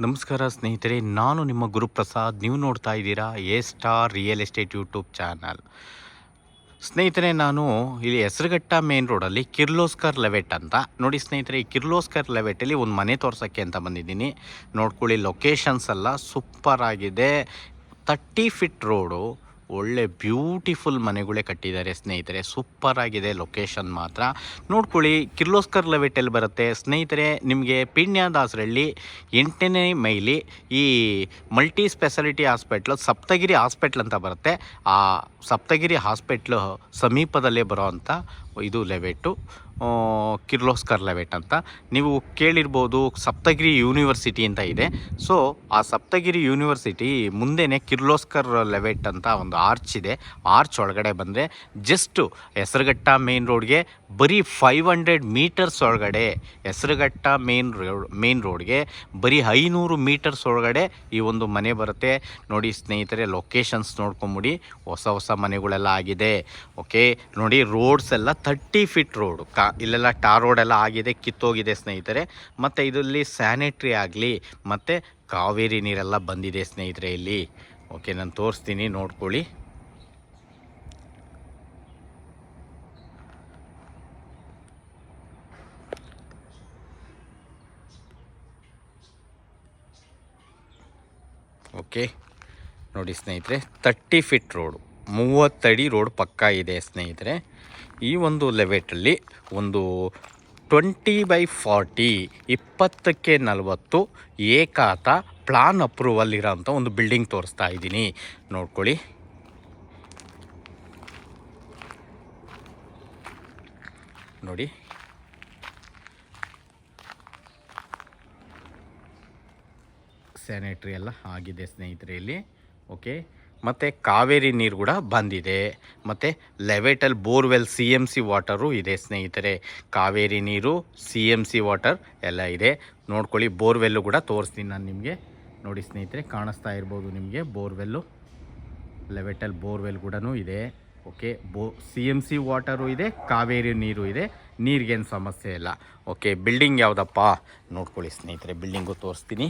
ನಮಸ್ಕಾರ ಸ್ನೇಹಿತರೆ, ನಾನು ನಿಮ್ಮ ಗುರುಪ್ರಸಾದ್. ನೀವು ನೋಡ್ತಾ ಇದ್ದೀರಾ A star real estate YouTube channel. ಸ್ನೇಹಿತರೆ, ನಾನು ಇಲ್ಲಿ ಹೆಸರುಘಟ್ಟ ಮೇನ್ ರೋಡಲ್ಲಿ ಕಿರ್ಲೋಸ್ಕರ್ ಲೆವೆಟ್ ಅಂತ ನೋಡಿ ಸ್ನೇಹಿತರೆ. ಈ ಕಿರ್ಲೋಸ್ಕರ್ ಲೆವೆಟಲ್ಲಿ ಒಂದು ಮನೆ ತೋರ್ಸೋಕ್ಕೆ ಅಂತ ಬಂದಿದ್ದೀನಿ. ನೋಡ್ಕೊಳ್ಳಿ, ಲೊಕೇಶನ್ಸ್ ಎಲ್ಲ ಸೂಪರ್ ಆಗಿದೆ. 30 ಫೀಟ್ ರೋಡು, ಒಳ್ಳೆ ಬ್ಯೂಟಿಫುಲ್ ಮನೆಗಳೇ ಕಟ್ಟಿದ್ದಾರೆ ಸ್ನೇಹಿತರೆ. ಸೂಪರ್ ಆಗಿದೆ ಲೊಕೇಶನ್ ಮಾತ್ರ. ನೋಡ್ಕೊಳ್ಳಿ, ಕಿರ್ಲೋಸ್ಕರ್ ಲೆವೆಟಲ್ಲಿ ಬರುತ್ತೆ ಸ್ನೇಹಿತರೆ. ನಿಮಗೆ ಪೀಣ್ಯದಾಸರಳ್ಳಿ 8ನೇ ಮೈಲಿ ಈ multi speciality hospital Saptagiri hospital ಅಂತ ಬರುತ್ತೆ. ಆ ಸಪ್ತಗಿರಿ ಹಾಸ್ಪಿಟ್ಲು ಸಮೀಪದಲ್ಲೇ ಬರೋ ಅಂಥ ಇದು ಲೆವೆಟು, ಕಿರ್ಲೋಸ್ಕರ್ ಲೆವೆಟ್ ಅಂತ. ನೀವು ಕೇಳಿರ್ಬೋದು, ಸಪ್ತಗಿರಿ ಯೂನಿವರ್ಸಿಟಿ ಅಂತ ಇದೆ. ಸೊ ಆ ಸಪ್ತಗಿರಿ ಯೂನಿವರ್ಸಿಟಿ ಮುಂದೆನೇ ಕಿರ್ಲೋಸ್ಕರ್ ಲೆವೆಟ್ ಅಂತ ಒಂದು ಆರ್ಚ್ ಇದೆ. ಆರ್ಚ್ ಒಳಗಡೆ ಬಂದರೆ ಜಸ್ಟು ಹೆಸರುಘಟ್ಟ ಮೇನ್ ರೋಡ್ಗೆ ಬರೀ 500 ಮೀಟರ್ಸ್ ಒಳಗಡೆ, ಹೆಸರುಘಟ್ಟ ಮೇನ್ ರೋಡ್ಗೆ ಬರೀ 500 ಮೀಟರ್ಸ್ ಒಳಗಡೆ ಈ ಒಂದು ಮನೆ ಬರುತ್ತೆ. ನೋಡಿ ಸ್ನೇಹಿತರೆ, ಲೊಕೇಶನ್ಸ್ ನೋಡ್ಕೊಂಬಿಡಿ. ಹೊಸ ಮನೆಗಳೆಲ್ಲ ಆಗಿದೆ. ಓಕೆ ನೋಡಿ, ರೋಡ್ಸ್ ಎಲ್ಲ 30 ಫೀಟ್ ರೋಡು. ಇಲ್ಲೆಲ್ಲ ಟಾರ್ ರೋಡೆಲ್ಲ ಆಗಿದೆ, ಕಿತ್ತೋಗಿದೆ ಸ್ನೇಹಿತರೆ. ಮತ್ತು ಇದರಲ್ಲಿ ಸ್ಯಾನಿಟ್ರಿ ಆಗಲಿ ಮತ್ತು ಕಾವೇರಿ ನೀರೆಲ್ಲ ಬಂದಿದೆ ಸ್ನೇಹಿತರೆ ಇಲ್ಲಿ. ಓಕೆ, ನಾನು ತೋರಿಸ್ತೀನಿ, ನೋಡ್ಕೊಳ್ಳಿ. ಓಕೆ ನೋಡಿ ಸ್ನೇಹಿತರೆ, 30 ಫೀಟ್ ರೋಡು, 30 ಅಡಿ ರೋಡ್ ಪಕ್ಕಾ ಇದೆ ಸ್ನೇಹಿತರೆ. ಈ ಒಂದು ಲೆವೆಟಲ್ಲಿ ಒಂದು 20/40 20ಕ್ಕೆ 40 ಏಕಾತ ಪ್ಲಾನ್ ಅಪ್ರೂವಲ್ ಇರೋಂಥ ಒಂದು ಬಿಲ್ಡಿಂಗ್ ತೋರಿಸ್ತಾ ಇದ್ದೀನಿ. ನೋಡ್ಕೊಳ್ಳಿ. ನೋಡಿ, ಸ್ಯಾನಿಟ್ರಿ ಎಲ್ಲ ಆಗಿದೆ ಸ್ನೇಹಿತರೆ ಇಲ್ಲಿ. ಓಕೆ, ಮತ್ತು ಕಾವೇರಿ ನೀರು ಕೂಡ ಬಂದಿದೆ. ಮತ್ತು ಲೆವೆಟಲ್ಲಿ ಬೋರ್ವೆಲ್ CMC ವಾಟರು ಇದೆ ಸ್ನೇಹಿತರೆ. ಕಾವೇರಿ ನೀರು, CMC ವಾಟರ್ ಎಲ್ಲ ಇದೆ. ನೋಡ್ಕೊಳ್ಳಿ, ಬೋರ್ವೆಲ್ಲು ಕೂಡ ತೋರಿಸ್ತೀನಿ ನಾನು ನಿಮಗೆ. ನೋಡಿ ಸ್ನೇಹಿತರೆ, ಕಾಣಿಸ್ತಾ ಇರ್ಬೋದು ನಿಮಗೆ ಬೋರ್ವೆಲ್ಲು. ಲೆವೆಟಲ್ಲಿ ಬೋರ್ವೆಲ್ ಕೂಡ ಇದೆ. ಓಕೆ, CMC ವಾಟರು ಇದೆ, ಕಾವೇರಿ ನೀರು ಇದೆ. ನೀರಿಗೇನು ಸಮಸ್ಯೆ ಇಲ್ಲ. ಓಕೆ, ಬಿಲ್ಡಿಂಗ್ ಯಾವುದಪ್ಪ ನೋಡ್ಕೊಳ್ಳಿ ಸ್ನೇಹಿತರೆ, ಬಿಲ್ಡಿಂಗು ತೋರಿಸ್ತೀನಿ.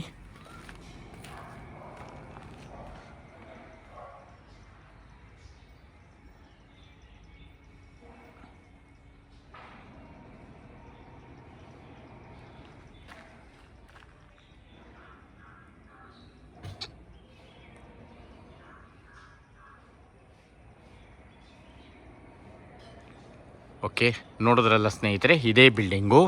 ಓಕೆ, ನೋಡಿದ್ರಲ್ಲ ಸ್ನೇಹಿತರೆ, ಇದೇ ಬಿಲ್ಡಿಂಗು.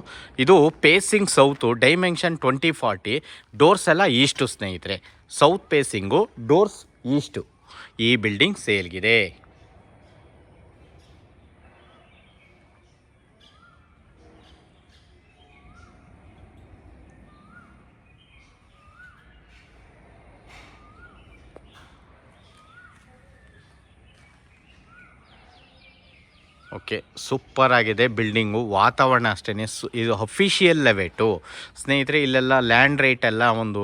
ಇದು ಪೇಸಿಂಗ್ ಸೌತು, ಡೈಮೆನ್ಷನ್ 20/40. ಡೋರ್ಸ್ ಎಲ್ಲ ಈಸ್ಟು ಸ್ನೇಹಿತರೆ. South facing, doors east. ಈ ಬಿಲ್ಡಿಂಗ್ ಸೇಲ್ಗಿದೆ. ಓಕೆ, ಸೂಪರ್ ಆಗಿದೆ ಬಿಲ್ಡಿಂಗು. ವಾತಾವರಣ ಅಷ್ಟೇ. ಇದು ಅಫಿಷಿಯಲ್ ಲೆವೆಟು ಸ್ನೇಹಿತರೆ. ಇಲ್ಲೆಲ್ಲ ಲ್ಯಾಂಡ್ ರೇಟ್ ಎಲ್ಲ ಒಂದು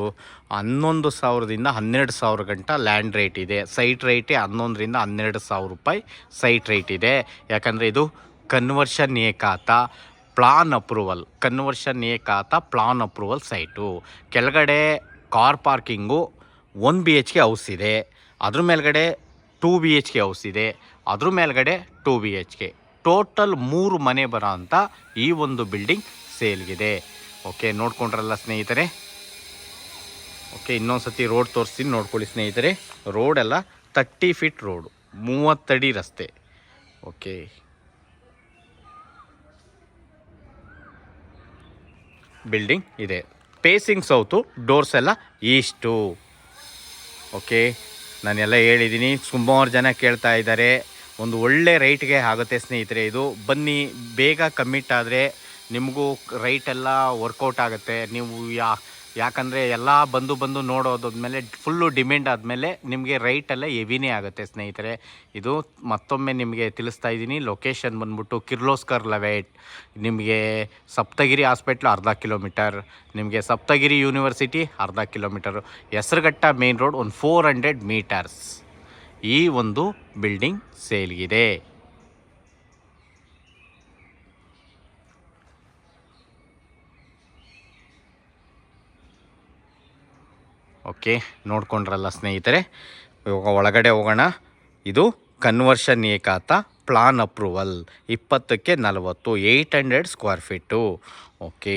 11,000ದಿಂದ 12,000 ಗಂಟ ಲ್ಯಾಂಡ್ ರೇಟ್ ಇದೆ. ಸೈಟ್ ರೇಟೇ 11ರಿಂದ 12,000 ರೂಪಾಯಿ ಸೈಟ್ ರೇಟ್ ಇದೆ. ಯಾಕಂದರೆ ಇದು ಕನ್ವರ್ಷನ್ ಏಕಾತ plan approval, plan approval site. ಕೆಳಗಡೆ ಕಾರ್ ಪಾರ್ಕಿಂಗು 1 BHK ಹೌಸ್ ಇದೆ. ಅದ್ರ ಮೇಲ್ಗಡೆ 2 BHK ಹೌಸ್ ಇದೆ. ಅದ್ರ ಮೇಲ್ಗಡೆ 2 BHK. ಟೋಟಲ್ 3 ಮನೆ ಬರೋ ಅಂಥ ಈ ಒಂದು ಬಿಲ್ಡಿಂಗ್ ಸೇಲ್ಗಿದೆ. ಓಕೆ, ನೋಡ್ಕೊಂಡ್ರಲ್ಲ ಸ್ನೇಹಿತರೆ. ಓಕೆ, ಇನ್ನೊಂದು ಸತಿ ರೋಡ್ ತೋರಿಸ್ತೀನಿ, ನೋಡ್ಕೊಳ್ಳಿ ಸ್ನೇಹಿತರೆ. ರೋಡೆಲ್ಲ 30 ಫೀಟ್ ರೋಡು, 30 ಅಡಿ ರಸ್ತೆ. ಓಕೆ, ಬಿಲ್ಡಿಂಗ್ ಇದೆ. ಪೇಸಿಂಗ್ ಸೌತು, ಡೋರ್ಸ್ ಎಲ್ಲ ಈಸ್ಟು. ಓಕೆ, ನಾನೆಲ್ಲ ಹೇಳಿದ್ದೀನಿ. ಸುಮಾರು ಜನ ಕೇಳ್ತಾ ಇದ್ದಾರೆ. ಒಂದು ಒಳ್ಳೆ ರೈಟ್ಗೆ ಆಗುತ್ತೆ ಸ್ನೇಹಿತರೆ ಇದು. ಬನ್ನಿ, ಬೇಗ ಕಮ್ಮಿಟ್ ಆದರೆ ನಿಮಗೂ ರೈಟೆಲ್ಲ ವರ್ಕೌಟ್ ಆಗುತ್ತೆ. ನೀವು ಯಾಕಂದರೆ ಎಲ್ಲ ಬಂದು ನೋಡೋದಾದ್ಮೇಲೆ ಫುಲ್ಲು ಡಿಮ್ಯಾಂಡ್ ಆದಮೇಲೆ ನಿಮಗೆ ರೈಟೆಲ್ಲ ಹೆವಿನೇ ಆಗುತ್ತೆ ಸ್ನೇಹಿತರೆ. ಇದು ಮತ್ತೊಮ್ಮೆ ನಿಮಗೆ ತಿಳಿಸ್ತಾ ಇದ್ದೀನಿ. ಲೊಕೇಶನ್ ಬಂದ್ಬಿಟ್ಟು ಕಿರ್ಲೋಸ್ಕರ್ ಲೆವೆಟ್. ನಿಮಗೆ ಸಪ್ತಗಿರಿ ಹಾಸ್ಪಿಟ್ಲ್ ಅರ್ಧ ಕಿಲೋಮೀಟರ್, ನಿಮಗೆ ಸಪ್ತಗಿರಿ ಯೂನಿವರ್ಸಿಟಿ ಅರ್ಧ ಕಿಲೋಮೀಟರು, ಹೆಸರುಘಟ್ಟ ಮೇನ್ ರೋಡ್ ಒಂದು 400 ಮೀಟರ್ಸ್. ಈ ಒಂದು ಬಿಲ್ಡಿಂಗ್ ಸೇಲ್ಗಿದೆ. ಓಕೆ, ನೋಡ್ಕೊಂಡ್ರಲ್ಲ ಸ್ನೇಹಿತರೆ. ಇವಾಗ ಒಳಗಡೆ ಹೋಗೋಣ. ಇದು ಕನ್ವರ್ಷನ್ ಏಕಾತ ಪ್ಲಾನ್ ಅಪ್ರೂವಲ್ 20ಕ್ಕೆ 40 800 ಸ್ಕ್ವೇರ್ ಫೀಟು. ಓಕೆ,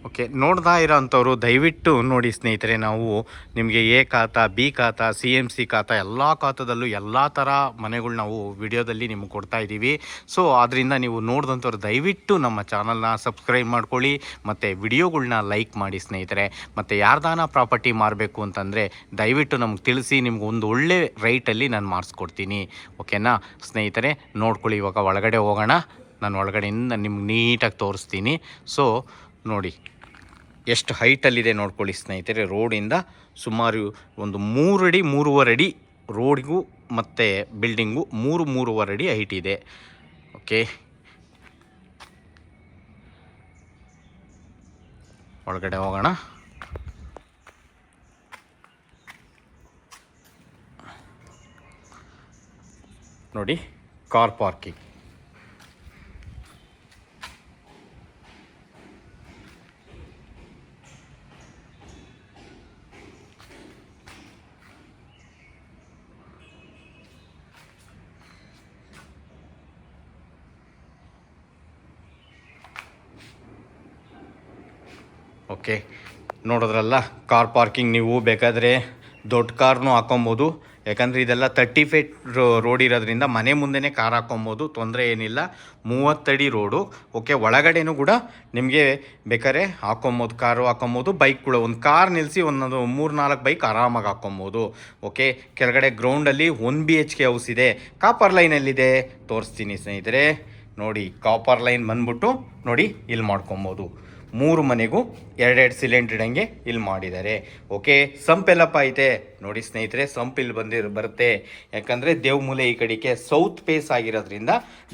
ಓಕೆ, ನೋಡ್ತಾ ಇರೋಂಥವ್ರು ದಯವಿಟ್ಟು ನೋಡಿ ಸ್ನೇಹಿತರೆ. ನಾವು ನಿಮಗೆ ಎ ಖಾತಾ, ಬಿ ಖಾತಾ, CMC ಖಾತಾ ಎಲ್ಲ ಖಾತಾದಲ್ಲೂ ಎಲ್ಲ ಥರ ಮನೆಗಳು ನಾವು ವಿಡಿಯೋದಲ್ಲಿ ನಿಮಗೆ ಕೊಡ್ತಾ ಇದ್ದೀವಿ. ಸೊ ಆದ್ದರಿಂದ ನೀವು ನೋಡಿದಂಥವ್ರು ದಯವಿಟ್ಟು ನಮ್ಮ ಚಾನಲ್ನ ಸಬ್ಸ್ಕ್ರೈಬ್ ಮಾಡ್ಕೊಳ್ಳಿ ಮತ್ತು ವಿಡಿಯೋಗಳ್ನ ಲೈಕ್ ಮಾಡಿ ಸ್ನೇಹಿತರೆ. ಮತ್ತು ಯಾರ್ದಾನ ಪ್ರಾಪರ್ಟಿ ಮಾರಬೇಕು ಅಂತಂದರೆ ದಯವಿಟ್ಟು ನಮ್ಗೆ ತಿಳಿಸಿ, ನಿಮ್ಗೆ ಒಂದು ಒಳ್ಳೆ ರೈಟಲ್ಲಿ ನಾನು ಮಾಡಿಸ್ಕೊಡ್ತೀನಿ. ಓಕೆನಾ ಸ್ನೇಹಿತರೆ, ನೋಡ್ಕೊಳ್ಳಿ. ಇವಾಗ ಒಳಗಡೆ ಹೋಗೋಣ. ನಾನು ಒಳಗಡೆಯಿಂದ ನಿಮ್ಗೆ ನೀಟಾಗಿ ತೋರಿಸ್ತೀನಿ. ಸೊ ನೋಡಿ ಎಷ್ಟು ಹೈಟಲ್ಲಿದೆ ನೋಡ್ಕೊಳ್ಳಿ ಸ್ನೇಹಿತರೆ. ರೋಡಿಂದ ಸುಮಾರು ಒಂದು 3 ಅಡಿ 3.5 ಅಡಿ ರೋಡಿಗೂ ಮತ್ತು ಬಿಲ್ಡಿಂಗು 3-3.5 ಅಡಿ ಹೈಟ್ ಇದೆ. ಓಕೆ, ಒಳಗಡೆ ಹೋಗೋಣ. ನೋಡಿ, ಕಾರ್ ಪಾರ್ಕಿಂಗ್. ಓಕೆ, ನೋಡಿದ್ರಲ್ಲ ಕಾರ್ ಪಾರ್ಕಿಂಗ್. ನೀವು ಬೇಕಾದರೆ ದೊಡ್ಡ ಕಾರ್ನೂ ಹಾಕೊಬೋದು, ಯಾಕಂದರೆ ಇದೆಲ್ಲ 30 ಫೀಟ್ ರೋಡ್ ಇರೋದ್ರಿಂದ ಮನೆ ಮುಂದೆನೇ ಕಾರ್ ಹಾಕೊಬೋದು, ತೊಂದರೆ ಏನಿಲ್ಲ. 30 ಅಡಿ ರೋಡು. ಓಕೆ, ಒಳಗಡೆನೂ ಕೂಡ ನಿಮಗೆ ಬೇಕಾದ್ರೆ ಹಾಕೊಬೋದು, ಕಾರು ಹಾಕೊಬೋದು, ಬೈಕ್ ಕೂಡ. ಒಂದು ಕಾರ್ ನಿಲ್ಲಿಸಿ ಒಂದೊಂದು 3-4 ಬೈಕ್ ಆರಾಮಾಗಿ ಹಾಕೊಬೋದು. ಓಕೆ, ಕೆಳಗಡೆ ಗ್ರೌಂಡಲ್ಲಿ 1 BHK ಹೌಸ್ ಇದೆ. ಕಾಪರ್ ಲೈನಲ್ಲಿದೆ, ತೋರಿಸ್ತೀನಿ ಸ್ನೇಹಿತರೆ. ನೋಡಿ, ಕಾಪರ್ ಲೈನ್ ಬಂದ್ಬಿಟ್ಟು ನೋಡಿ ಇಲ್ಲಿ ಮಾಡ್ಕೊಬೋದು. 3 ಮನೆಗೂ 2 ಸಿಲಿಂಡ್ರ್ ಇಡಂಗೆ ಇಲ್ಲಿ ಮಾಡಿದ್ದಾರೆ. ಓಕೆ, ಸಂಪೆಲ್ಲಪ್ಪ ಐತೆ ನೋಡಿ ಸ್ನೇಹಿತರೆ. ಸಂಪ್ ಇಲ್ಲಿ ಬರುತ್ತೆ, ಯಾಕಂದರೆ ದೇವಮೂಲೆ ಈ ಕಡೆಗೆ ಸೌತ್ ಫೇಸ್ ಆಗಿರೋದ್ರಿಂದ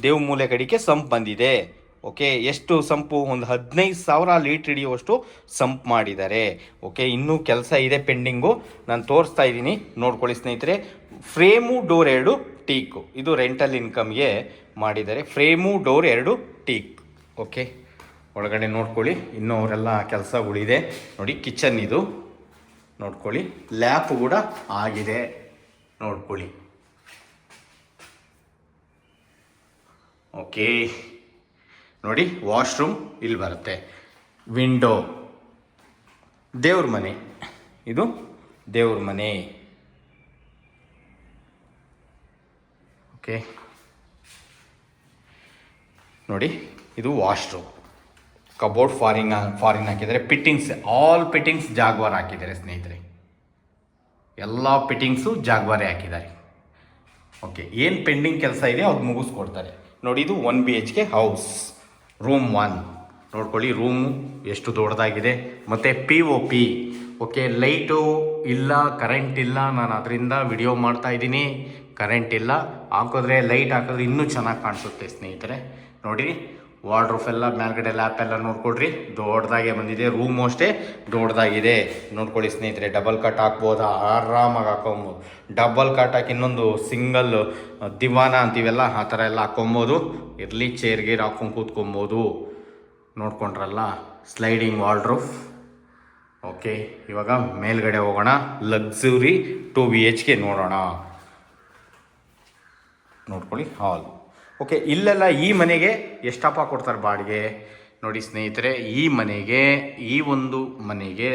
ದೇವಮೂಲೆ ಕಡೆಗೆ ಸಂಪ್ ಬಂದಿದೆ. ಓಕೆ, ಎಷ್ಟು ಸಂಪು? ಒಂದು 15,000 ಲೀಟ್ರ್ ಹಿಡಿಯುವಷ್ಟು ಸಂಪ್ ಮಾಡಿದ್ದಾರೆ. ಓಕೆ, ಇನ್ನೂ ಕೆಲಸ ಇದೆ ಪೆಂಡಿಂಗು, ನಾನು ತೋರಿಸ್ತಾ ಇದ್ದೀನಿ, ನೋಡ್ಕೊಳ್ಳಿ ಸ್ನೇಹಿತರೆ. ಫ್ರೇಮು ಡೋರ್ 2 ಟೀಕು, ಇದು ರೆಂಟಲ್ ಇನ್ಕಮ್ಗೆ ಮಾಡಿದ್ದಾರೆ. Frame door 2 teak. ಓಕೆ, ಒಳಗಡೆ ನೋಡ್ಕೊಳ್ಳಿ. ಇನ್ನೂ ಅವರೆಲ್ಲ ಕೆಲಸಗಳಿದೆ ನೋಡಿ. ಕಿಚನ್ ಇದು ನೋಡ್ಕೊಳ್ಳಿ. ಲ್ಯಾಪ್ ಕೂಡ ಆಗಿದೆ ನೋಡ್ಕೊಳ್ಳಿ. ಓಕೆ, ನೋಡಿ ವಾಶ್ರೂಮ್ ಇಲ್ಲಿ ಬರುತ್ತೆ. ವಿಂಡೋ, ದೇವ್ರ ಮನೆ, ಇದು ದೇವ್ರ ಮನೆ. ಓಕೆ, ನೋಡಿ ಇದು ವಾಶ್ರೂಮ್. ಕಬೋರ್ಡ್ ಫಾರಿನ್ ಹಾಕಿದ್ದಾರೆ. ಪಿಟ್ಟಿಂಗ್ಸ್, ಆಲ್ ಪಿಟ್ಟಿಂಗ್ಸ್ ಜಾಗ್ವಾರ್ ಹಾಕಿದ್ದಾರೆ ಸ್ನೇಹಿತರೆ. ಎಲ್ಲ ಪಿಟ್ಟಿಂಗ್ಸು ಜಾಗ್ವಾರೇ ಹಾಕಿದ್ದಾರೆ. ಓಕೆ, ಏನು ಪೆಂಡಿಂಗ್ ಕೆಲಸ ಇದೆ ಅದು ಮುಗಿಸ್ಕೊಡ್ತಾರೆ ನೋಡಿ. ಇದು 1 BHK ಹೌಸ್. ರೂಮ್ 1 ನೋಡ್ಕೊಳ್ಳಿ. ರೂಮು ಎಷ್ಟು ದೊಡ್ಡದಾಗಿದೆ. ಮತ್ತು POP. ಓಕೆ, ಲೈಟು ಇಲ್ಲ, ಕರೆಂಟ್ ಇಲ್ಲ. ನಾನು ಅದರಿಂದ ವಿಡಿಯೋ ಮಾಡ್ತಾ ಇದ್ದೀನಿ. ಕರೆಂಟ್ ಇಲ್ಲ, ಹಾಕಿದ್ರೆ ಲೈಟ್ ಹಾಕಿದ್ರೆ ಇನ್ನೂ ಚೆನ್ನಾಗಿ ಕಾಣಿಸುತ್ತೆ ಸ್ನೇಹಿತರೆ. ನೋಡಿ, ವಾರ್ಡ್ರೂಫ್ ಎಲ್ಲ ಮೇಲ್ಗಡೆ ಲ್ಯಾಪ್ ಎಲ್ಲ ನೋಡ್ಕೊಡ್ರಿ, ದೊಡ್ಡದಾಗೆ ಬಂದಿದೆ. ರೂಮು ಅಷ್ಟೇ ದೊಡ್ಡದಾಗಿದೆ ನೋಡ್ಕೊಳ್ಳಿ ಸ್ನೇಹಿತರೆ. ಡಬಲ್ ಕಟ್ ಹಾಕ್ಬೋದಾ? ಆರಾಮಾಗಿ ಹಾಕೊಬೋದು. ಡಬಲ್ ಕಟ್ ಹಾಕಿ ಇನ್ನೊಂದು ಸಿಂಗಲ್ ದಿವಾನ ಅಂತೀವಲ್ಲ, ಆ ಥರ ಎಲ್ಲ ಹಾಕ್ಕೊಬೋದು. ಇರಲಿ, ಚೇರ್ಗೆ ಹಾಕ್ಕೊಂಡು ಕೂತ್ಕೊಬೋದು. ನೋಡ್ಕೊಂಡ್ರಲ್ಲ, ಸ್ಲೈಡಿಂಗ್ ವಾರ್ಡ್ರೂಫ್. ಓಕೆ, ಇವಾಗ ಮೇಲ್ಗಡೆ ಹೋಗೋಣ. ಲಕ್ಸುರಿ 2 BHK ನೋಡೋಣ. ನೋಡ್ಕೊಳ್ಳಿ, ಹಾಲ್. ಓಕೆ, ಇಲ್ಲೆಲ್ಲ ಈ ಮನೆಗೆ ಎಷ್ಟಪ್ಪ ಕೊಡ್ತಾರೆ ಬಾಡಿಗೆ ನೋಡಿ ಸ್ನೇಹಿತರೆ. ಈ ಮನೆಗೆ, ಈ ಒಂದು ಮನೆಗೆ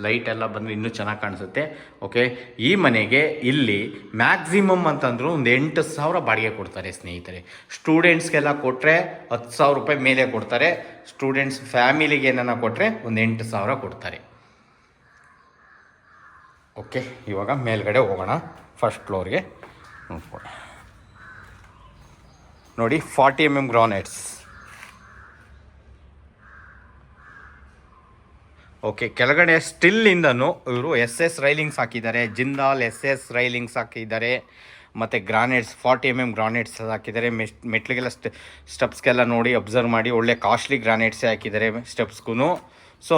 ಲೈಟ್ ಎಲ್ಲ ಬಂದರೆ ಇನ್ನೂ ಚೆನ್ನಾಗಿ ಕಾಣಿಸುತ್ತೆ. ಓಕೆ, ಈ ಮನೆಗೆ ಇಲ್ಲಿ ಮ್ಯಾಕ್ಸಿಮಮ್ ಅಂತಂದ್ರು ಒಂದು 8,000 ಬಾಡಿಗೆ ಕೊಡ್ತಾರೆ ಸ್ನೇಹಿತರೆ. ಸ್ಟೂಡೆಂಟ್ಸ್ಗೆಲ್ಲ ಕೊಟ್ಟರೆ 10,000 ರೂಪಾಯಿ ಮೇಲೆ ಕೊಡ್ತಾರೆ. ಸ್ಟೂಡೆಂಟ್ಸ್ ಫ್ಯಾಮಿಲಿಗೆ ಏನನ್ನ ಕೊಟ್ಟರೆ ಒಂದು 8,000 ಕೊಡ್ತಾರೆ. ಓಕೆ, ಇವಾಗ ಮೇಲ್ಗಡೆ ಹೋಗೋಣ. ಫಸ್ಟ್ ಫ್ಲೋರ್ಗೆ ನೋಡ್ಕೊಳ್ಳಿ. ನೋಡಿ, 40 mm ಗ್ರಾನೈಟ್ಸ್. ಓಕೆ, ಕೆಳಗಡೆ ಸ್ಟಿಲ್ಲಿಂದನೂ ಇವರು SS ರೈಲಿಂಗ್ಸ್ ಹಾಕಿದ್ದಾರೆ. ಜಿಂದಾಲ್ SS ರೈಲಿಂಗ್ಸ್ ಹಾಕಿದ್ದಾರೆ. ಮತ್ತು ಗ್ರಾನೈಟ್ಸ್ 40 ಗ್ರಾನೈಟ್ಸ್ ಹಾಕಿದ್ದಾರೆ. ಮೆಟ್ಲಿಗೆಲ್ಲ ಸ್ಟೆಪ್ಸ್ಗೆಲ್ಲ ನೋಡಿ ಅಬ್ಸರ್ವ್ ಮಾಡಿ ಒಳ್ಳೆ ಕಾಸ್ಟ್ಲಿ ಗ್ರಾನೈಟ್ಸೇ ಹಾಕಿದ್ದಾರೆ ಸ್ಟೆಪ್ಸ್ಗೂ. ಸೊ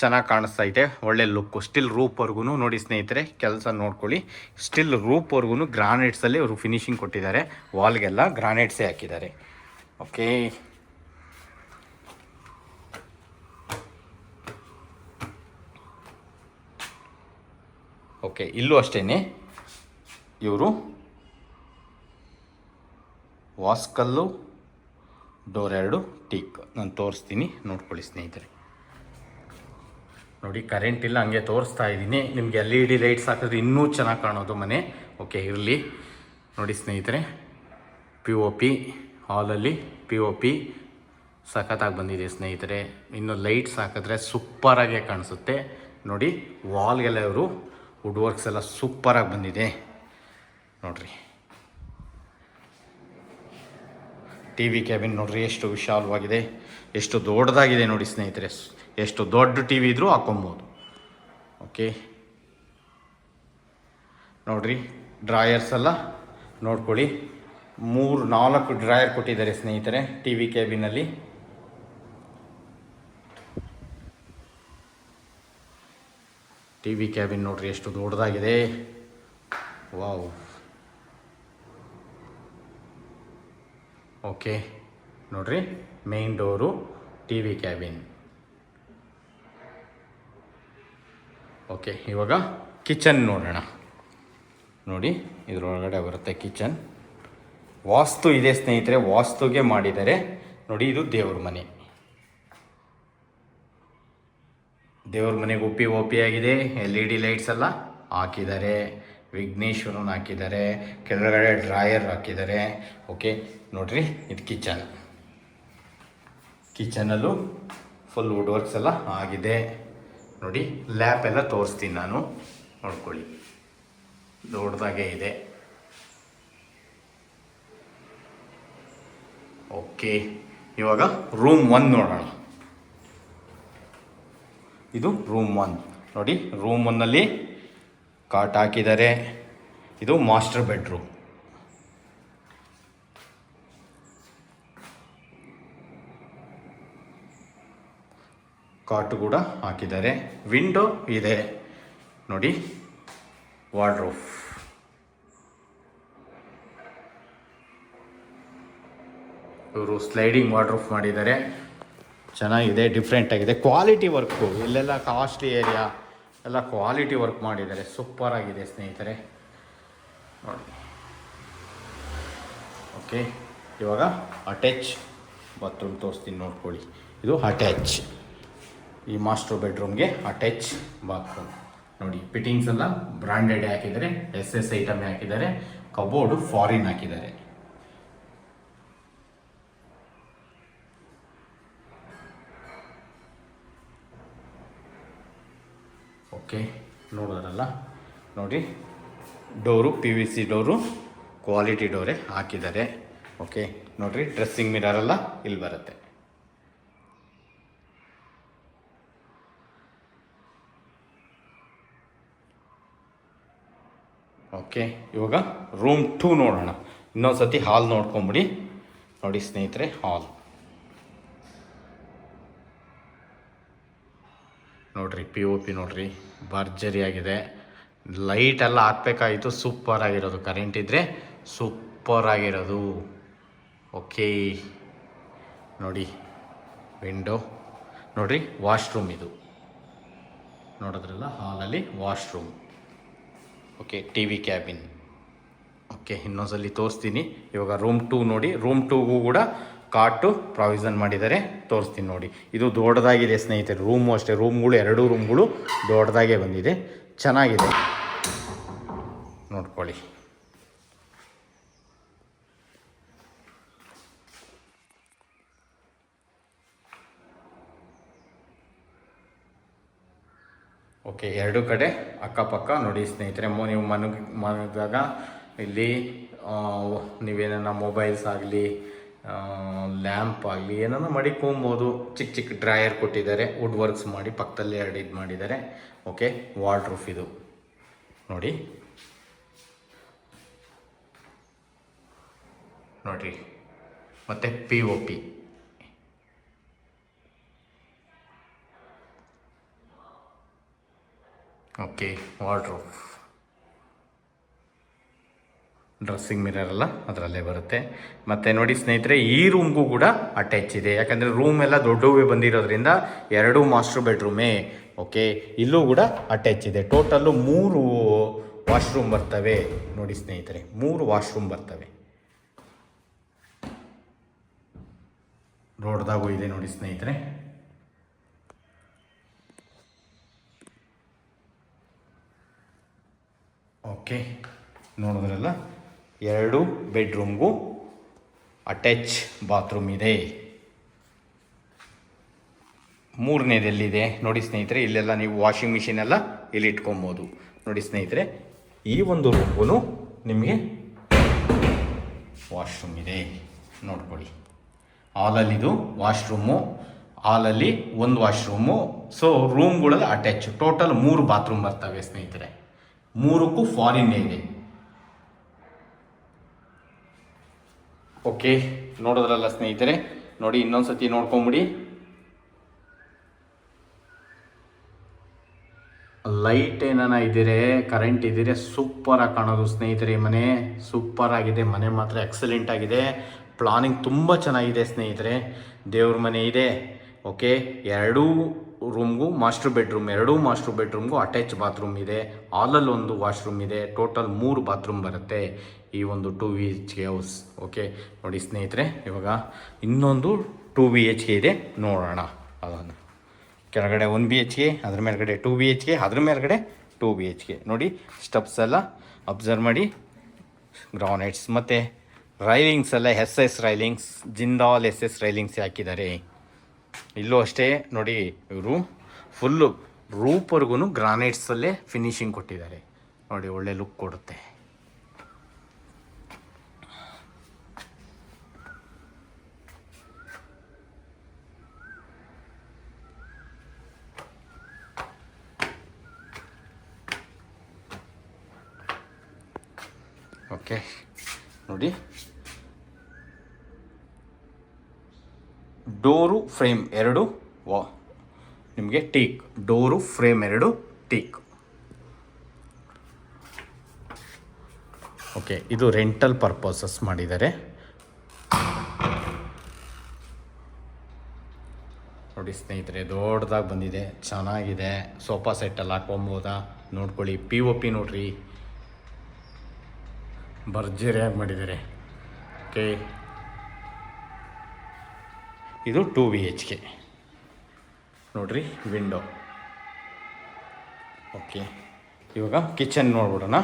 ಚೆನ್ನಾಗಿ ಕಾಣಿಸ್ತಾ ಇದೆ, ಒಳ್ಳೆ ಲುಕ್ಕು. ಸ್ಟಿಲ್ ರೂಪ್ವರೆಗೂ ನೋಡಿ ಸ್ನೇಹಿತರೆ, ಕೆಲಸ ನೋಡ್ಕೊಳ್ಳಿ. ಸ್ಟಿಲ್ ರೂಪ್ವರೆಗೂ ಗ್ರಾನೈಟ್ಸಲ್ಲಿ ಅವರು ಫಿನಿಶಿಂಗ್ ಕೊಟ್ಟಿದ್ದಾರೆ. ವಾಲ್ಗೆಲ್ಲ ಗ್ರಾನೈಟ್ಸೇ ಹಾಕಿದ್ದಾರೆ. ಓಕೆ, ಓಕೆ, ಇಲ್ಲೂ ಅಷ್ಟೇ ಇವರು ವಾಸ್ಕಲ್ಲು ಡೋರ್ 2 ಟೀಕ್ ನಾನು ತೋರಿಸ್ತೀನಿ, ನೋಡ್ಕೊಳ್ಳಿ ಸ್ನೇಹಿತರೆ. ನೋಡಿ ಕರೆಂಟ್ ಇಲ್ಲ, ಹಂಗೆ ತೋರಿಸ್ತಾ ಇದ್ದೀನಿ ನಿಮಗೆ. LED ಲೈಟ್ಸ್ ಹಾಕಿದ್ರೆ ಇನ್ನೂ ಚೆನ್ನಾಗಿ ಕಾಣೋದು ಮನೆ. ಓಕೆ, ಇರಲಿ. ನೋಡಿ ಸ್ನೇಹಿತರೆ, POP ಹಾಲಲ್ಲಿ POP ಸಖತ್ತಾಗಿ ಬಂದಿದೆ ಸ್ನೇಹಿತರೆ. ಇನ್ನು ಲೈಟ್ಸ್ ಹಾಕಿದ್ರೆ ಸೂಪರಾಗೆ ಕಾಣಿಸುತ್ತೆ. ನೋಡಿ ವಾಲ್ಗೆಲ್ಲ ಇವರು ವುಡ್ ವರ್ಕ್ಸ್ ಎಲ್ಲ ಸೂಪರಾಗಿ ಬಂದಿದೆ ನೋಡಿರಿ. TV ಕ್ಯಾಬಿನ್ ನೋಡಿರಿ ಎಷ್ಟು ವಿಶಾಲವಾಗಿದೆ, ಎಷ್ಟು ದೊಡ್ಡದಾಗಿದೆ ನೋಡಿ ಸ್ನೇಹಿತರೆ. ಎಷ್ಟು ದೊಡ್ಡ TV ಇದ್ದರೂ ಹಾಕೊಬೋದು. ಓಕೆ, ನೋಡಿರಿ ಡ್ರಾಯರ್ಸ್ ಎಲ್ಲ ನೋಡ್ಕೊಳ್ಳಿ. 3-4 ಡ್ರಾಯರ್ ಕೊಟ್ಟಿದ್ದಾರೆ ಸ್ನೇಹಿತರೆ TV ಕ್ಯಾಬಿನಲ್ಲಿ. TV ಕ್ಯಾಬಿನ್ ನೋಡಿರಿ ಎಷ್ಟು ದೊಡ್ಡದಾಗಿದೆ. ವಾವ್. ಓಕೆ, ನೋಡಿರಿ main door TV cabin. Okay, ಇವಾಗ ಕಿಚನ್ ನೋಡೋಣ. ನೋಡಿ ಇದರೊಳಗಡೆ ಬರುತ್ತೆ ಕಿಚನ್. ವಾಸ್ತು ಇದೆ ಸ್ನೇಹಿತರೆ, ವಾಸ್ತುಗೆ ಮಾಡಿದ್ದಾರೆ ನೋಡಿ. ಇದು ದೇವ್ರ ಮನೆ. ದೇವ್ರ ಮನೆಗೆ POP ಆಗಿದೆ. LED ಲೈಟ್ಸ್ ಎಲ್ಲ ಹಾಕಿದ್ದಾರೆ. ವಿಘ್ನೇಶ್ವರನ ಹಾಕಿದ್ದಾರೆ. ಕೆಳಗಡೆ ಡ್ರಾಯರ್ ಹಾಕಿದ್ದಾರೆ. ಓಕೆ, ನೋಡಿರಿ ಇದು ಕಿಚನ್. ಕಿಚನಲ್ಲೂ ಫುಲ್ ವುಡ್ ವರ್ಕ್ಸ್ ಎಲ್ಲ ಆಗಿದೆ ನೋಡಿ. ಲ್ಯಾಪ್ ಎಲ್ಲ ತೋರಿಸ್ತೀನಿ ನಾನು, ನೋಡ್ಕೊಳ್ಳಿ. ದೊಡ್ಡದಾಗೆ ಇದೆ. ಓಕೆ, ಇವಾಗ ರೂಮ್ 1 ನೋಡೋಣ. ಇದು ರೂಮ್ 1 ನೋಡಿ. ರೂಮ್ 1ನಲ್ಲಿ ಕಾಟ್ ಹಾಕಿದ್ದಾರೆ. ಇದು ಮಾಸ್ಟರ್ ಬೆಡ್ರೂಮ್. ಕಾಟು ಕೂಡ ಹಾಕಿದ್ದಾರೆ. ವಿಂಡೋ ಇದೆ ನೋಡಿ. ವಾರ್ಡ್ರೋಬ್, ಇವರು ಸ್ಲೈಡಿಂಗ್ ವಾರ್ಡ್ರೋಬ್ ಮಾಡಿದ್ದಾರೆ. ಚೆನ್ನಾಗಿದೆ, ಡಿಫ್ರೆಂಟ್ ಆಗಿದೆ. ಕ್ವಾಲಿಟಿ ವರ್ಕು, ಇಲ್ಲೆಲ್ಲ ಕಾಸ್ಟ್ಲಿ ಏರಿಯಾ ಎಲ್ಲ ಕ್ವಾಲಿಟಿ ವರ್ಕ್ ಮಾಡಿದ್ದಾರೆ. ಸೂಪರ್ ಆಗಿದೆ ಸ್ನೇಹಿತರೆ ನೋಡಿ. ಓಕೆ, ಇವಾಗ ಅಟ್ಯಾಚ್ ಬಾತ್ರೂಮ್ ತೋರಿಸ್ತೀನಿ, ನೋಡ್ಕೊಳ್ಳಿ. ಇದು ಅಟ್ಯಾಚ್, ಈ ಮಾಸ್ಟರ್ ಬೆಡ್ರೂಮ್ಗೆ ಅಟ್ಯಾಚ್ ಬಾತ್ರೂಮ್ ನೋಡಿ. ಫಿಟ್ಟಿಂಗ್ಸ್ ಎಲ್ಲ ಬ್ರಾಂಡೆಡ್ ಹಾಕಿದ್ದಾರೆ. SS ಐಟಮ್ ಹಾಕಿದ್ದಾರೆ. ಕಬೋರ್ಡು ಫಾರಿನ್ ಹಾಕಿದ್ದಾರೆ. ಓಕೆ, ನೋಡೋರಲ್ಲ ನೋಡಿ. ಡೋರು PVC ಡೋರು, ಕ್ವಾಲಿಟಿ ಡೋರೇ ಹಾಕಿದ್ದಾರೆ. ಓಕೆ, ನೋಡಿರಿ ಡ್ರೆಸ್ಸಿಂಗ್ ಮಿರರೆಲ್ಲ ಇಲ್ಲಿ ಬರುತ್ತೆ. ಓಕೆ, ಇವಾಗ ರೂಮ್ 2 ನೋಡೋಣ. ಇನ್ನೊಂದು ಸತಿ ಹಾಲ್ ನೋಡ್ಕೊಂಬಿಡಿ. ನೋಡಿ ಸ್ನೇಹಿತರೆ, ಹಾಲ್ ನೋಡಿರಿ. POP ನೋಡಿರಿ ಭರ್ಜರಿ ಆಗಿದೆ. ಲೈಟೆಲ್ಲ ಹಾಕ್ಬೇಕಾಗಿತ್ತು. ಸೂಪರ್ ಆಗಿರೋದು, ಕರೆಂಟ್ ಇದ್ದರೆ ಸೂಪರ್ ಆಗಿರೋದು. ಓಕೆ, ನೋಡಿ ವಿಂಡೋ ನೋಡಿರಿ. ವಾಶ್ರೂಮ್ ಇದು ನೋಡಿದ್ರಲ್ಲ, ಹಾಲಲ್ಲಿ washroom. Okay, TV cabin. Okay, ಇನ್ನೊಂದ್ಸಲಿ ತೋರಿಸ್ತೀನಿ. ಇವಾಗ ರೂಮ್ 2 ನೋಡಿ. ರೂಮ್ 2ಗೂ ಕೂಡ ಕಾಟು ಪ್ರಾವಿಷನ್ ಮಾಡಿದ್ದಾರೆ, ತೋರಿಸ್ತೀನಿ ನೋಡಿ. ಇದು ದೊಡ್ಡದಾಗಿದೆ ಸ್ನೇಹಿತರೆ. ರೂಮು ಅಷ್ಟೇ, ರೂಮ್ಗಳು 2 ರೂಮ್ಗಳು ದೊಡ್ಡದಾಗೆ ಬಂದಿದೆ. ಚೆನ್ನಾಗಿದೆ, ನೋಡ್ಕೊಳ್ಳಿ. ಓಕೆ, 2 ಕಡೆ ಅಕ್ಕಪಕ್ಕ ನೋಡಿ ಸ್ನೇಹಿತರೆ. ನೀವು ಮನದಾಗ ಇಲ್ಲಿ ನೀವೇನ ಮೊಬೈಲ್ಸ್ ಆಗಲಿ ಲ್ಯಾಂಪ್ ಆಗಲಿ ಏನೋ ಮಡಿಕೊಬೋದು. ಚಿಕ್ಕ ಚಿಕ್ಕ ಡ್ರಾಯರ್ ಕೊಟ್ಟಿದ್ದಾರೆ, ವುಡ್ ವರ್ಕ್ಸ್ ಮಾಡಿ ಪಕ್ಕದಲ್ಲೇ 2 ಇದು ಮಾಡಿದ್ದಾರೆ. ಓಕೆ, ವಾರ್ಡ್ರೋಬ್ ಇದು ನೋಡಿ. ನೋಡಿರಿ. ಮತ್ತು P O P. Okay, wardrobe, dressing mirror ಎಲ್ಲ ಅದರಲ್ಲೇ ಬರುತ್ತೆ. ಮತ್ತು ನೋಡಿ ಸ್ನೇಹಿತರೆ, ಈ ರೂಮ್ಗೂ ಕೂಡ ಅಟ್ಯಾಚ್ ಇದೆ. ಯಾಕಂದರೆ ರೂಮ್ ಎಲ್ಲ ದೊಡ್ಡವೇ ಬಂದಿರೋದ್ರಿಂದ 2 ಮಾಸ್ಟರ್ ಬೆಡ್ರೂಮೇ. ಓಕೆ, ಇಲ್ಲೂ ಕೂಡ ಅಟ್ಯಾಚ್ ಇದೆ. ಟೋಟಲ್ಲು 3 ವಾಶ್ರೂಮ್ ಬರ್ತವೆ. ನೋಡಿ ಸ್ನೇಹಿತರೆ, 3 ವಾಶ್ರೂಮ್ ಬರ್ತವೆ. ದೊಡ್ಡದಾಗೂ ಇದೆ ನೋಡಿ ಸ್ನೇಹಿತರೆ. ಓಕೆ, ನೋಡಿದ್ರಲ್ಲ, 2 ಬೆಡ್ರೂಮ್ಗೂ ಅಟ್ಯಾಚ್ ಬಾತ್ರೂಮ್ ಇದೆ. 3ನೇದೆಲ್ಲಿದೆ ನೋಡಿ ಸ್ನೇಹಿತರೆ, ಇಲ್ಲೆಲ್ಲ ನೀವು ವಾಷಿಂಗ್ ಮಿಷಿನ್ ಎಲ್ಲ ಇಲ್ಲಿ ಇಟ್ಕೊಬೋದು. ನೋಡಿ ಸ್ನೇಹಿತರೆ, ಈ ಒಂದು ರೂಮ್ಗೂ ನಿಮಗೆ ವಾಶ್ರೂಮ್ ಇದೆ. ನೋಡ್ಕೊಳ್ಳಿ, ಹಾಲಲ್ಲಿದು ವಾಶ್ರೂಮು, ಹಾಲಲ್ಲಿ 1 ವಾಶ್ರೂಮು. ಸೊ ರೂಮ್ಗಳೆಲ್ಲ ಅಟ್ಯಾಚ್. ಟೋಟಲ್ 3 ಬಾತ್ರೂಮ್ ಬರ್ತವೆ ಸ್ನೇಹಿತರೆ. 3ಕ್ಕೂ ಫಾರಿನ್ನೇ ಇದೆ. ಓಕೆ, ನೋಡಿದ್ರಲ್ಲ ಸ್ನೇಹಿತರೆ. ನೋಡಿ, ಇನ್ನೊಂದು ಸತಿ ನೋಡ್ಕೊಂಬಿಡಿ. ಲೈಟ್ ಏನಾನ ಇದ್ದರೆ, ಕರೆಂಟ್ ಇದ್ದರೆ ಸೂಪರಾಗಿ ಕಾಣೋದು ಸ್ನೇಹಿತರೆ. ಮನೆ ಸೂಪರ್ ಆಗಿದೆ. ಮನೆ ಮಾತ್ರ ಎಕ್ಸಲೆಂಟ್ ಆಗಿದೆ. ಪ್ಲಾನಿಂಗ್ ತುಂಬ ಚೆನ್ನಾಗಿದೆ ಸ್ನೇಹಿತರೆ. ದೇವ್ರ ಮನೆ ಇದೆ. ಓಕೆ, 2 ರೂಮ್ಗೂ ಮಾಸ್ಟರ್ ಬೆಡ್ರೂಮ್, 2 ಮಾಸ್ಟರ್ ಬೆಡ್ರೂಮ್ಗೂ ಅಟ್ಯಾಚ್ ಬಾತ್ರೂಮ್ ಇದೆ. ಹಾಲಲ್ಲಿ 1 ವಾಶ್ರೂಮ್ ಇದೆ. ಟೋಟಲ್ 3 ಬಾತ್ರೂಮ್ ಬರುತ್ತೆ ಈ ಒಂದು 2 BHK ಹೌಸ್. ಓಕೆ, ನೋಡಿ ಸ್ನೇಹಿತರೆ, ಇವಾಗ ಇನ್ನೊಂದು 2 BHK ಇದೆ, ನೋಡೋಣ. ಅದನ್ನು ಕೆಳಗಡೆ 1 BHK, ಅದ್ರ ಮೇಲ್ಗಡೆ 2 BHK, ಅದ್ರ ಮೇಲ್ಗಡೆ 2 BHK. ನೋಡಿ, ಸ್ಟೆಪ್ಸ್ ಎಲ್ಲ ಅಬ್ಸರ್ವ್ ಮಾಡಿ. ಗ್ರಾನೈಟ್ಸ್ ಮತ್ತು ರೈಲಿಂಗ್ಸ್ ಎಲ್ಲ SS railings, Jindal SS railings ಹಾಕಿದ್ದಾರೆ. ಇಲ್ಲೂ ಅಷ್ಟೇ ನೋಡಿ, ಇವರು ಫುಲ್ಲು ರೂಪ್ವರೆಗೂ ಗ್ರಾನೈಟ್ಸಲ್ಲೇ ಫಿನಿಶಿಂಗ್ ಕೊಟ್ಟಿದ್ದಾರೆ. ನೋಡಿ, ಒಳ್ಳೆ ಲುಕ್ ಕೊಡುತ್ತೆ. ಓಕೆ, ನೋಡಿ, ಡೋರು ಫ್ರೇಮ್ 2 ನಿಮಗೆ teak. Door frame 2 teak. Okay, ಇದು ರೆಂಟಲ್ ಪರ್ಪಸಸ್ ಮಾಡಿದ್ದಾರೆ. ನೋಡಿ ಸ್ನೇಹಿತರೆ, ದೊಡ್ಡದಾಗಿ ಬಂದಿದೆ, ಚೆನ್ನಾಗಿದೆ. ಸೋಫಾ ಸೆಟ್ಟಲ್ಲಿ ಹಾಕ್ಕೊಬೋದಾ ನೋಡ್ಕೊಳ್ಳಿ. POP ನೋಡ್ರಿ, ಭರ್ಜರಿಯಾಗಿ ಮಾಡಿದ್ದಾರೆ. ಓಕೆ, ಇದು 2 BHK ನೋಡ್ರಿ, ವಿಂಡೋ. ಓಕೆ, ಇವಾಗ ಕಿಚನ್ ನೋಡ್ಬಿಡೋಣ.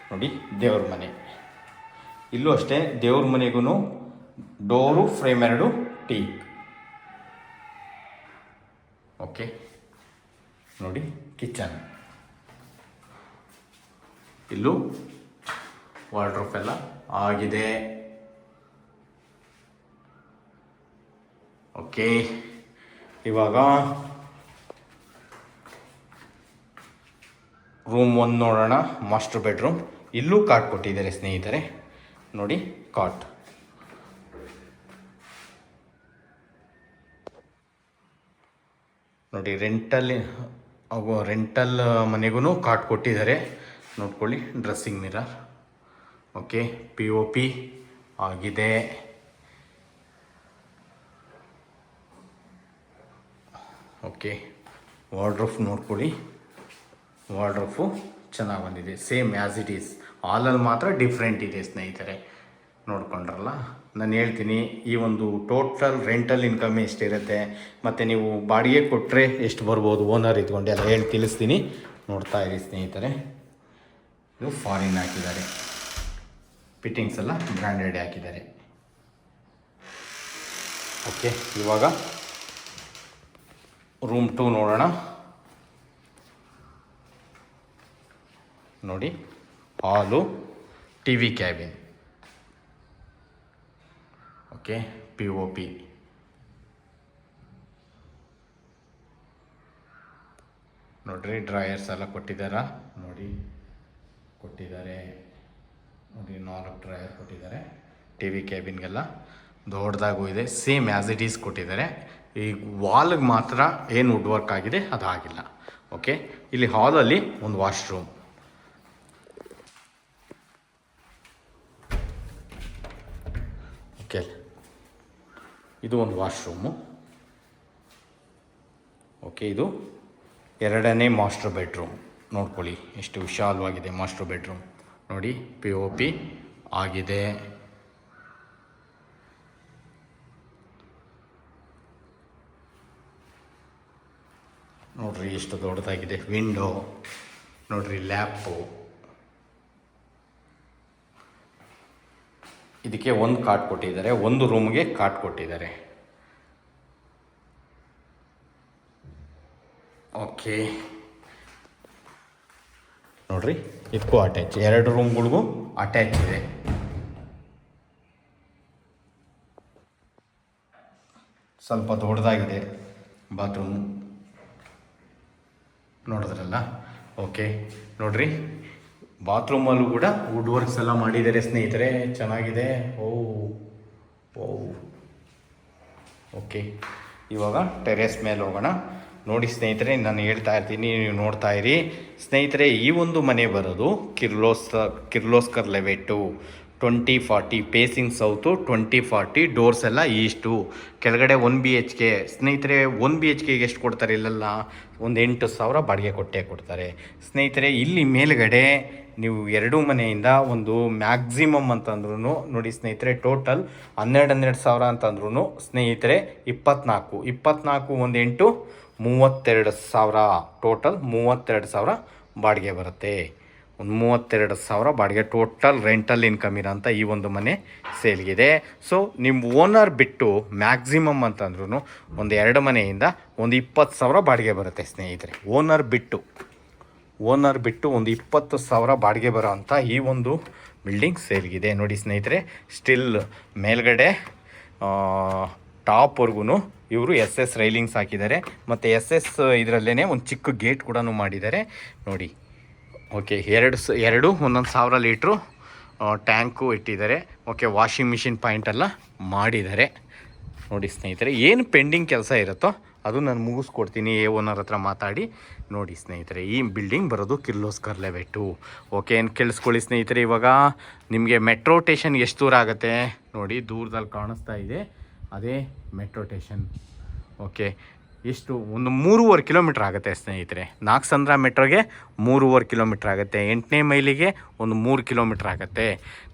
ನೋಡಿ, ದೇವ್ರ ಮನೆ. ಇಲ್ಲೂ ಅಷ್ಟೇ, ದೇವ್ರ ಮನೆಗೂ ಡೋರು ಫ್ರೇಮ್ 2 ಟೀಕ್. ಓಕೆ, ನೋಡಿ ಕಿಚನ್. ಇಲ್ಲೂ ವಾರ್ಡ್ರೋಬ್ ಎಲ್ಲ ಆಗಿದೆ. ಓಕೆ, ಇವಾಗ ರೂಮ್ 1 ನೋಡೋಣ. Master bedroom. ಇಲ್ಲೂ ಕಾಟ್ ಕೊಟ್ಟಿದ್ದಾರೆ ಸ್ನೇಹಿತರೆ. ನೋಡಿ, ಕಾಟ್. ನೋಡಿ, ರೆಂಟಲ್ ಮನೆಗೂ ಕಾಟ್ ಕೊಟ್ಟಿದ್ದಾರೆ. ನೋಡ್ಕೊಳ್ಳಿ, ಡ್ರೆಸ್ಸಿಂಗ್ ಮಿರರ್. ಓಕೆ, POP ಆಗಿದೆ. ಓಕೆ, ವಾರ್ಡ್ರೋಬ್ ನೋಡ್ಕೊಳ್ಳಿ. ವಾರ್ಡ್ರೋಬು ಚೆನ್ನಾಗಿ ಬಂದಿದೆ, ಸೇಮ್ ಆ್ಯಸ್ ಇಟ್ ಈಸ್. ಹಾಲಲ್ಲಿ ಮಾತ್ರ ಡಿಫ್ರೆಂಟ್ ಇದೆ ಸ್ನೇಹಿತರೆ. ನೋಡ್ಕೊಂಡ್ರಲ್ಲ, ನಾನು ಹೇಳ್ತೀನಿ, ಈ ಒಂದು ಟೋಟಲ್ ರೆಂಟಲ್ ಇನ್ಕಮ್ ಎಷ್ಟಿರುತ್ತೆ ಮತ್ತು ನೀವು ಬಾಡಿಗೆ ಕೊಟ್ಟರೆ ಎಷ್ಟು ಬರ್ಬೋದು ಓನರ್ ಇದ್ಕೊಂಡು ಎಲ್ಲ ಹೇಳಿ ತಿಳಿಸ್ತೀನಿ. ನೋಡ್ತಾ ಇರಿ ಸ್ನೇಹಿತರೆ. ಇದು ಫಾರಿನ್ ಹಾಕಿದ್ದಾರೆ. ಫಿಟ್ಟಿಂಗ್ಸ್ ಎಲ್ಲ ಬ್ರ್ಯಾಂಡೆಡ್ ಹಾಕಿದ್ದಾರೆ. ಓಕೆ, ಇವಾಗ ರೂಮ್ 2 ನೋಡೋಣ. ನೋಡಿ, ಹಾಲು, TV ಕ್ಯಾಬಿನ್. Okay, POP. ನೋಡ್ರಿ, ಡ್ರಾಯರ್ಸ್ ಎಲ್ಲ ಕೊಟ್ಟಿದ್ದಾರೆ. ನೋಡಿ, ಕೊಟ್ಟಿದ್ದಾರೆ. ನೋಡಿ 4 ಡ್ರಾಯರ್ ಕೊಟ್ಟಿದ್ದಾರೆ. ಟಿ ವಿ ಕ್ಯಾಬಿನ್ಗೆಲ್ಲ ದೊಡ್ಡದಾಗೂ ಇದೆ, ಸೇಮ್ ಆ್ಯಸ್ ಇಟ್ ಈಸ್ ಕೊಟ್ಟಿದ್ದಾರೆ. ಈ ವಾಲ್ಗೆ ಮಾತ್ರ ಏನು ವುಡ್ ವರ್ಕ್ ಆಗಿದೆ ಅದಾಗಿಲ್ಲ. ಓಕೆ, ಇಲ್ಲಿ ಹಾಲಲ್ಲಿ ಒಂದು ವಾಶ್ರೂಮ್. ಓಕೆ, ಇದು ಒಂದು ವಾಶ್ರೂಮು. ಓಕೆ, ಇದು 2ನೇ ಮಾಸ್ಟರ್ ಬೆಡ್ರೂಮ್. ನೋಡ್ಕೊಳ್ಳಿ ಎಷ್ಟು ವಿಶಾಲವಾಗಿದೆ ಮಾಸ್ಟರ್ ಬೆಡ್ರೂಮ್. ನೋಡಿ POP ಆಗಿದೆ. ನೋಡ್ರಿ ಎಷ್ಟು ದೊಡ್ಡದಾಗಿದೆ ವಿಂಡೋ. ನೋಡ್ರಿ ಲ್ಯಾಪು. ಇದಕ್ಕೆ ಒಂದು ಕಾಟ್ ಕೊಟ್ಟಿದ್ದಾರೆ, ಒಂದು ರೂಮ್ಗೆ ಕಾಟ್ ಕೊಟ್ಟಿದ್ದಾರೆ. ಓಕೆ, ನೋಡ್ರಿ ಇದಕ್ಕೂ ಅಟ್ಯಾಚ್, 2 ರೂಮ್ಗಳಿಗೂ ಅಟ್ಯಾಚ್ ಇದೆ. ಸ್ವಲ್ಪ ದೊಡ್ಡದಾಗಿದೆ ಬಾತ್ರೂಮು, ನೋಡಿದ್ರಲ್ಲ. ಓಕೆ, ನೋಡ್ರಿ ಬಾತ್ರೂಮಲ್ಲೂ ಕೂಡ ವುಡ್ ವರ್ಕ್ಸ್ ಎಲ್ಲ ಮಾಡಿದ್ದಾರೆ ಸ್ನೇಹಿತರೆ, ಚೆನ್ನಾಗಿದೆ. ಓ ಓಕೆ, ಇವಾಗ ಟೆರೇಸ್ ಮೇಲೆ ಹೋಗೋಣ. ನೋಡಿ ಸ್ನೇಹಿತರೆ, ನಾನು ಹೇಳ್ತಾ ಇರ್ತೀನಿ, ನೀವು ನೋಡ್ತಾ ಇರಿ ಸ್ನೇಹಿತರೆ. ಈ ಒಂದು ಮನೆ ಬರೋದು ಕಿರ್ಲೋಸ್ಕರ್ ಲೆವೆಟ್ಟು 2040 ಪೇಸಿಂಗ್ ಸೌತು, 2040 ಡೋರ್ಸ್ ಎಲ್ಲ ಈಸ್ಟು. ಕೆಳಗಡೆ 1 BHK ಸ್ನೇಹಿತರೆ. 1 BHKಗೆ ಎಷ್ಟು ಕೊಡ್ತಾರೆ ಇಲ್ಲೆಲ್ಲ? ಒಂದು 8,000 ಬಾಡಿಗೆ ಕೊಡ್ತಾರೆ ಸ್ನೇಹಿತರೆ. ಇಲ್ಲಿ ಮೇಲ್ಗಡೆ ನೀವು 2 ಮನೆಯಿಂದ ಒಂದು ಮ್ಯಾಕ್ಸಿಮಮ್ ಅಂತಂದ್ರೂ ನೋಡಿ ಸ್ನೇಹಿತರೆ, ಟೋಟಲ್ 12,000 ಅಂತಂದ್ರೂ ಸ್ನೇಹಿತರೆ 24 ಒಂದು 8 32,000, ಟೋಟಲ್ 32,000 ಬಾಡಿಗೆ ಬರುತ್ತೆ. ಒಂದು 32,000 ಬಾಡಿಗೆ ಟೋಟಲ್ ರೆಂಟಲ್ ಇನ್ಕಮ್ ಇರೋಂಥ ಈ ಒಂದು ಮನೆ ಸೇಲ್ಗಿದೆ. ಸೊ ನಿಮ್ಮ ಓನರ್ ಬಿಟ್ಟು ಮ್ಯಾಕ್ಸಿಮಮ್ ಅಂತಂದ್ರೂ ಒಂದು 2 ಮನೆಯಿಂದ ಒಂದು 20,000 ಬಾಡಿಗೆ ಬರುತ್ತೆ ಸ್ನೇಹಿತರೆ. ಓನರ್ ಬಿಟ್ಟು ಒಂದು 20,000 ಬಾಡಿಗೆ ಬರೋ ಅಂಥ ಈ ಒಂದು ಬಿಲ್ಡಿಂಗ್ ಸೇಲ್ಗಿದೆ. ನೋಡಿ ಸ್ನೇಹಿತರೆ, ಸ್ಟಿಲ್ ಮೇಲ್ಗಡೆ ಟಾಪ್ವರೆಗೂ ಇವರು SS ರೈಲಿಂಗ್ಸ್ ಹಾಕಿದ್ದಾರೆ, ಮತ್ತು SS ಇದರಲ್ಲೇ ಒಂದು ಚಿಕ್ಕ ಗೇಟ್ ಕೂಡ ಮಾಡಿದ್ದಾರೆ ನೋಡಿ. ಓಕೆ, 2 ಒಂದೊಂದು 1,000 ಲೀಟ್ರು ಟ್ಯಾಂಕು ಇಟ್ಟಿದ್ದಾರೆ. ಓಕೆ, ವಾಷಿಂಗ್ ಮಿಷಿನ್ ಪಾಯಿಂಟೆಲ್ಲ ಮಾಡಿದ್ದಾರೆ ನೋಡಿ ಸ್ನೇಹಿತರೆ. ಏನು ಪೆಂಡಿಂಗ್ ಕೆಲಸ ಇರುತ್ತೋ ಅದು ನಾನು ಮುಗಿಸ್ಕೊಡ್ತೀನಿ ಓನರ್ ಹತ್ರ ಮಾತಾಡಿ. ನೋಡಿ ಸ್ನೇಹಿತರೆ, ಈ ಬಿಲ್ಡಿಂಗ್ ಬರೋದು ಕಿರ್ಲೋಸ್ಕರ್ ಲೆವೆಟ್ಟು. ಓಕೆ, ಏನು ಕೇಳಿಸ್ಕೊಳ್ಳಿ ಸ್ನೇಹಿತರೆ. ಇವಾಗ ನಿಮಗೆ ಮೆಟ್ರೋ ಸ್ಟೇಷನ್ ಎಷ್ಟು ದೂರ ಆಗುತ್ತೆ ನೋಡಿ, ದೂರದಲ್ಲಿ ಕಾಣಿಸ್ತಾ ಇದೆ, ಅದೇ ಮೆಟ್ರೋ ಸ್ಟೇಷನ್. ಓಕೆ, ಎಷ್ಟು ಒಂದು 3.5 ಕಿಲೋಮೀಟ್ರ್ ಆಗುತ್ತೆ ಸ್ನೇಹಿತರೆ. ನಾಗಸಂದ್ರ ಮೆಟ್ರೋಗೆ 3.5 ಕಿಲೋಮೀಟ್ರ್ ಆಗುತ್ತೆ. 8ನೇ ಮೈಲಿಗೆ ಒಂದು 3 ಕಿಲೋಮೀಟ್ರ್ ಆಗುತ್ತೆ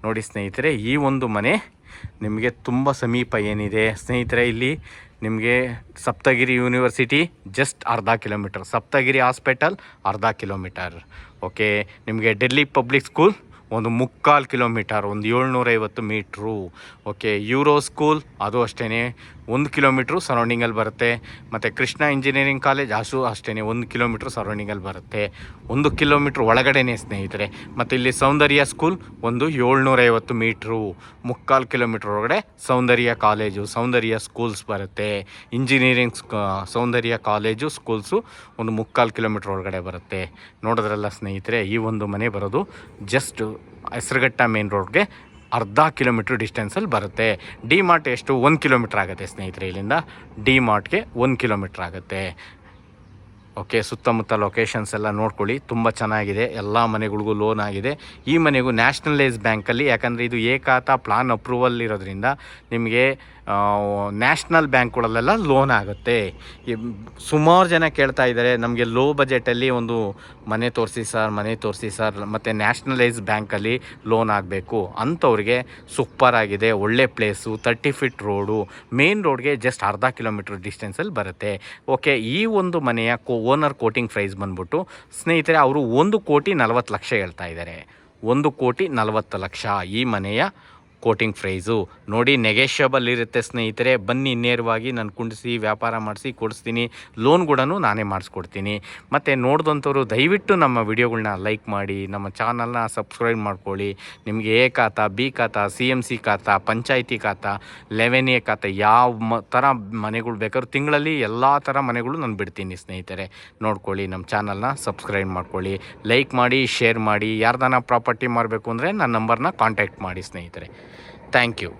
ನೋಡಿ ಸ್ನೇಹಿತರೆ. ಈ ಒಂದು ಮನೆ ನಿಮಗೆ ತುಂಬ ಸಮೀಪ ಏನಿದೆ ಸ್ನೇಹಿತರೆ. ಇಲ್ಲಿ ನಿಮಗೆ ಸಪ್ತಗಿರಿ ಯೂನಿವರ್ಸಿಟಿ ಜಸ್ಟ್ ಅರ್ಧ ಕಿಲೋಮೀಟರ್, ಸಪ್ತಗಿರಿ ಹಾಸ್ಪಿಟಲ್ ಅರ್ಧ ಕಿಲೋಮೀಟರ್. ಓಕೆ, ನಿಮಗೆ ಡೆಲ್ಲಿ ಪಬ್ಲಿಕ್ ಸ್ಕೂಲ್ ಒಂದು 3/4 ಕಿಲೋಮೀಟರ್, ಒಂದು 750 ಮೀಟ್ರು. ಓಕೆ, ಯೂರೋ ಸ್ಕೂಲ್ ಅದು ಅಷ್ಟೇ 1 ಕಿಲೋಮೀಟ್ರು ಸರೌಂಡಿಂಗಲ್ಲಿ ಬರುತ್ತೆ. ಮತ್ತು ಕೃಷ್ಣ ಇಂಜಿನಿಯರಿಂಗ್ ಕಾಲೇಜ್ ಅಷ್ಟೇ 1 ಕಿಲೋಮೀಟ್ರ್ ಸರೌಂಡಿಂಗಲ್ಲಿ ಬರುತ್ತೆ, 1 ಕಿಲೋಮೀಟ್ರ್ ಒಳಗಡೆನೇ ಸ್ನೇಹಿತರೆ. ಮತ್ತು ಇಲ್ಲಿ ಸೌಂದರ್ಯ ಸ್ಕೂಲ್ ಒಂದು 750 ಮೀಟ್ರು, 3/4 ಕಿಲೋಮೀಟ್ರ್ ಒಳಗಡೆ ಸೌಂದರ್ಯ ಕಾಲೇಜು, ಸೌಂದರ್ಯ ಸ್ಕೂಲ್ಸ್ ಬರುತ್ತೆ. ಇಂಜಿನಿಯರಿಂಗ್ ಸೌಂದರ್ಯ ಕಾಲೇಜು ಸ್ಕೂಲ್ಸು ಒಂದು 3/4 ಕಿಲೋಮೀಟ್ರ್ ಒಳಗಡೆ ಬರುತ್ತೆ. ನೋಡಿದ್ರಲ್ಲ ಸ್ನೇಹಿತರೆ, ಈ ಒಂದು ಮನೆ ಬರೋದು ಜಸ್ಟ್ ಹೆಸರುಘಟ್ಟ ಮೇನ್ ರೋಡ್ಗೆ ಅರ್ಧ ಕಿಲೋಮೀಟ್ರ್ ಡಿಸ್ಟೆನ್ಸಲ್ಲಿ ಬರುತ್ತೆ. ಡಿ ಮಾರ್ಟ್ ಎಷ್ಟು 1 ಕಿಲೋಮೀಟ್ರ್ ಆಗುತ್ತೆ ಸ್ನೇಹಿತರೆ. ಇಲ್ಲಿಂದ ಡಿ ಮಾರ್ಟ್ಗೆ 1 ಕಿಲೋಮೀಟ್ರ್ ಆಗುತ್ತೆ. ಓಕೆ, ಸುತ್ತಮುತ್ತ ಲೊಕೇಶನ್ಸ್ ಎಲ್ಲ ನೋಡ್ಕೊಳ್ಳಿ, ತುಂಬ ಚೆನ್ನಾಗಿದೆ. ಎಲ್ಲ ಮನೆಗಳಿಗೂ ಲೋನ್ ಆಗಿದೆ. ಈ ಮನೆಗೂ ನ್ಯಾಷನಲೈಸ್ ಬ್ಯಾಂಕಲ್ಲಿ, ಯಾಕಂದರೆ ಇದು ಏಕಾತ ಪ್ಲಾನ್ ಅಪ್ರೂವಲ್ ಇರೋದ್ರಿಂದ ನಿಮಗೆ ನ್ಯಾಷನಲ್ ಬ್ಯಾಂಕ್ಗಳಲ್ಲೆಲ್ಲ ಲೋನ್ ಆಗುತ್ತೆ. ಸುಮಾರು ಜನ ಕೇಳ್ತಾ ಇದ್ದಾರೆ, ನಮಗೆ ಲೋ ಬಜೆಟಲ್ಲಿ ಒಂದು ಮನೆ ತೋರಿಸಿ ಸರ್, ಮತ್ತು ನ್ಯಾಷನಲೈಸ್ ಬ್ಯಾಂಕಲ್ಲಿ ಲೋನ್ ಆಗಬೇಕು ಅಂಥವ್ರಿಗೆ ಸೂಪರ್ ಆಗಿದೆ. ಒಳ್ಳೆ ಪ್ಲೇಸು, 30 ಫೀಟ್ ರೋಡು, ಮೇನ್ ರೋಡ್ಗೆ ಜಸ್ಟ್ ಅರ್ಧ ಕಿಲೋಮೀಟ್ರ್ ಡಿಸ್ಟೆನ್ಸಲ್ಲಿ ಬರುತ್ತೆ. ಓಕೆ, ಈ ಒಂದು ಮನೆಯ ಓನರ್ ಕೋಟಿಂಗ್ ಪ್ರೈಸ್ ಬಂದ್ಬಿಟ್ಟು ಸ್ನೇಹಿತರೆ ಅವರು 1,40,40,00,000 ಹೇಳ್ತಾ ಇದ್ದಾರೆ. 1,40,40,00,000 ಈ ಮನೆಯ ಕೋಟಿಂಗ್ ಪ್ರೈಸು ನೋಡಿ, ನೆಗೆಷಿಯಬಲ್ ಇರುತ್ತೆ ಸ್ನೇಹಿತರೆ. ಬನ್ನಿ, ನೇರವಾಗಿ ನಾನು ಕುಂಡಿಸಿ ವ್ಯಾಪಾರ ಮಾಡಿಸಿ ಕೊಡಿಸ್ತೀನಿ. ಲೋನ್ ಕೂಡ ನಾನೇ ಮಾಡಿಸ್ಕೊಡ್ತೀನಿ. ಮತ್ತು ನೋಡಿದಂಥವ್ರು ದಯವಿಟ್ಟು ನಮ್ಮ ವಿಡಿಯೋಗಳ್ನ ಲೈಕ್ ಮಾಡಿ, ನಮ್ಮ ಚಾನಲ್ನ ಸಬ್ಸ್ಕ್ರೈಬ್ ಮಾಡ್ಕೊಳ್ಳಿ. ನಿಮಗೆ ಎ ಖಾತಾ, ಬಿ ಖಾತಾ, CMC ಖಾತಾ, ಪಂಚಾಯಿತಿ ಖಾತಾ, 11A ಖಾತಾ, ಯಾವ ಥರ ಮನೆಗಳು ಬೇಕಾದ್ರೂ ತಿಂಗಳಲ್ಲಿ ಎಲ್ಲ ಥರ ಮನೆಗಳು ನಾನು ಬಿಡ್ತೀನಿ ಸ್ನೇಹಿತರೆ. ನೋಡ್ಕೊಳ್ಳಿ, ನಮ್ಮ ಚಾನಲ್ನ ಸಬ್ಸ್ಕ್ರೈಬ್ ಮಾಡ್ಕೊಳ್ಳಿ, ಲೈಕ್ ಮಾಡಿ, ಶೇರ್ ಮಾಡಿ. ಯಾರ್ದಾನ ಪ್ರಾಪರ್ಟಿ ಮಾರಬೇಕು ಅಂದರೆ ನನ್ನ ನಂಬರ್ನ ಕಾಂಟ್ಯಾಕ್ಟ್ ಮಾಡಿ ಸ್ನೇಹಿತರೆ. Thank you.